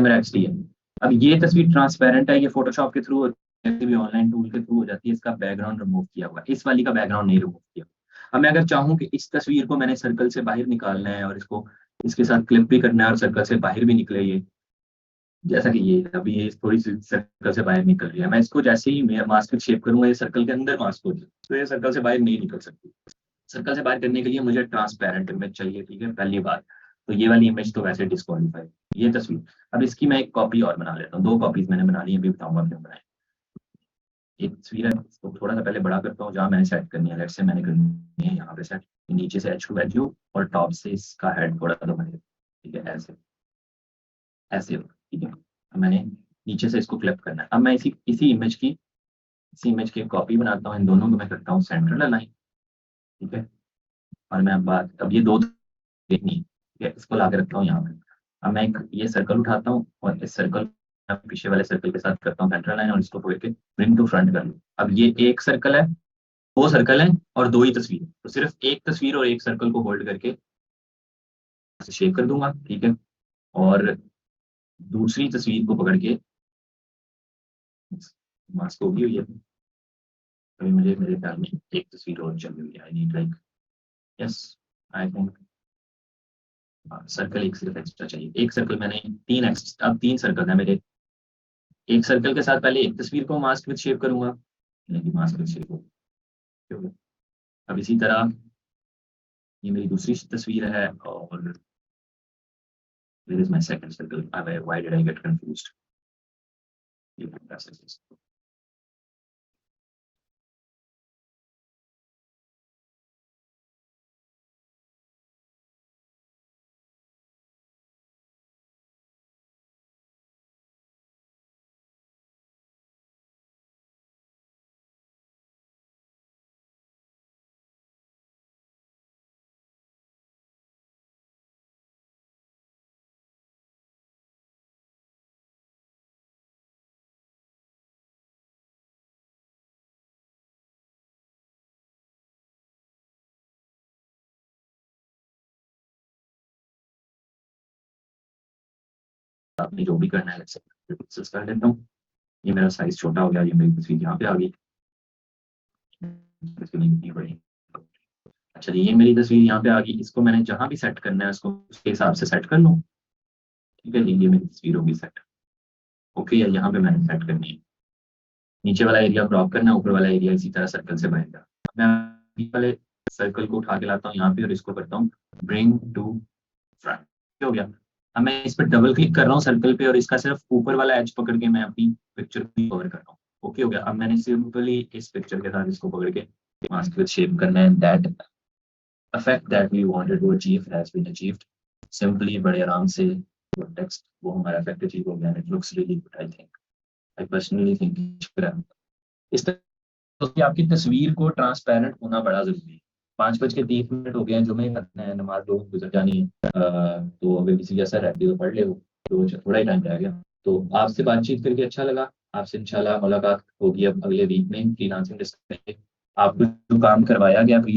मेरा एक्सडी है। अब ये तस्वीर ट्रांसपेरेंट है, ये फोटोशॉप के थ्रू किसी भी ऑनलाइन टूल के थ्रू हो जाती है। इसका बैकग्राउंड रिमूव किया हुआ है, इस वाली का बैकग्राउंड नहीं रिमूव किया। अब मैं अगर चाहूँ कि इस तस्वीर को मैंने सर्कल से बाहर निकालना है और इसको इसके साथ क्लिप भी करना है और सर्कल से बाहर भी निकले ये, जैसा कि ये अभी ये थोड़ी सी सर्कल से बाहर निकल रही है, मैं इसको जैसे ही मैं मास्क में शेप करूंगा ये सर्कल के अंदर मास्क हो जाए, तो ये सर्कल से बाहर नहीं निकल सकती। सर्कल से बाहर करने के लिए मुझे ट्रांसपेरेंट इमेज चाहिए, ठीक है, पहली बात। तो ये वाली इमेज तो वैसे डिस्क्वालीफाई, ये तस्वीर। अब इसकी मैं एक कॉपी और बना लेता हूँ, दो कॉपीज मैंने बना ली, अभी बताऊंगा क्यों बनाए। एक तस्वीर है, इसको थोड़ा सा पहले बड़ा करता हूँ, जहाँ मैंने सेट करनी है, लेट्स से मैंने करनी है यहाँ पे सेट, नीचे से एच टू एच और टॉप से इसका हेड थोड़ा सा बने, ठीक है, ऐसे ऐसे, ठीक है। अब मैंने नीचे से इसको क्लिप करना है। अब मैं इसी इमेज की कॉपी बनाता हूँ, इन दोनों को मैं करता हूँ सेंट्रल अलाइन, ठीक है। और मैं अब ये दो देखनी है, ठीक है, इसको ला के रखता हूँ यहाँ पे। अब मैं एक ये सर्कल उठाता हूँ और इस सर्कल पीछे वाले सर्कल के साथ करता हूँ सेंट्रल लाइन और इसको पकड़ के ब्रिंग टू फ्रंट कर लूँ। अब ये एक सर्कल है, दो सर्कल है और दो ही तस्वीर है, तो सिर्फ एक तस्वीर और एक सर्कल को होल्ड करके शेप कर दूंगा, ठीक है। और दूसरी तस्वीर को पकड़ के मास्क होगी हुई है, अभी मुझे मेरे ख्याल में एक तस्वीर और चल रही है, I need like, yes, I think circle एक सिर्फ एक्स्ट्रा चाहिए। एक सर्कल मैंने अब तीन सर्कल है मेरे। एक सर्कल के साथ पहले एक तस्वीर को मास्क विद शेप करूंगा, नहीं मास्क विद शेप हो। अब इसी तरह ये मेरी दूसरी तस्वीर है और where is my second circle? Why did I get confused? आपने जो भी करना है पिक्सेल्स कर लेता हूँ। ये मेरा साइज छोटा हो गया, ये मेरी तस्वीर यहाँ पे आ गई, इतनी बड़ी। अच्छा जी, ये मेरी तस्वीर यहाँ पे आ गई, इसको मैंने जहाँ भी सेट करना है उसको उसके हिसाब से सेट कर लूँ, ठीक है जी, ये मेरी तस्वीर होगी सेट। ओके, या यहाँ पे मैंने सेट करनी है, नीचे वाला एरिया क्रॉप करना है, ऊपर वाला एरिया इसी तरह सर्कल से बनेगा। मैं वाले सर्कल को उठा के लाता हूँ यहाँ पे और इसको करता हूँ ब्रिंग टू फ्रंट, हो गया। अब मैं इस पर डबल क्लिक कर रहा हूँ सर्कल पे और इसका सिर्फ ऊपर वाला एज पकड़ के मैं अपनी पिक्चर को कवर कर रहा हूँ। ओके हो गया। अब मैंने सिंपली इस पिक्चर के साथ इसको पकड़ के मास्क विद शेप करना है। That effect that we wanted to achieve has been achieved. Simply बड़े आराम से वो टेक्स्ट, वो हमारा effect achieve हो गया। It looks really good, I think. I personally think इस तरह से आपकी तस्वीर को ट्रांसपेरेंट होना बड़ा जरूरी है। 5:30 हो गए हैं, जो मैं करना है, नमाज लोग गुजर जानी है, तो अभी किसी असर है तो पढ़ ले, तो थोड़ा ही टाइम रह गया। तो आपसे बातचीत करके अच्छा लगा। आपसे इंशाल्लाह मुलाकात होगी अब अगले वीक में फ्रीलांसिंग डिस्कशन। आपको जो काम करवाया गया